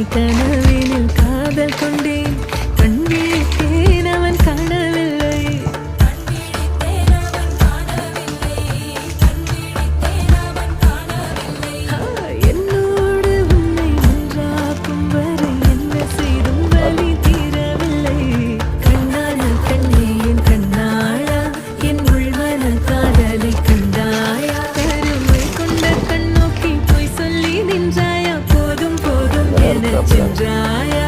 கனவினில் காதல் கொண்டேன் கண்விழித்தேன் அவன் காணவில்லை என்னோடு உன்னை ஒன்றாக்கும் வரை என்ன செய்தும் வலி தீரவில்லை கண்ணான கண்ணே என் கண்ணாளா என் உள்மன காதலை கண்டாயா கருமை கொண்ட கண்ணோக்கி போய் சொல்லி நின்றாயா போதும் போதும் என சென்றாயா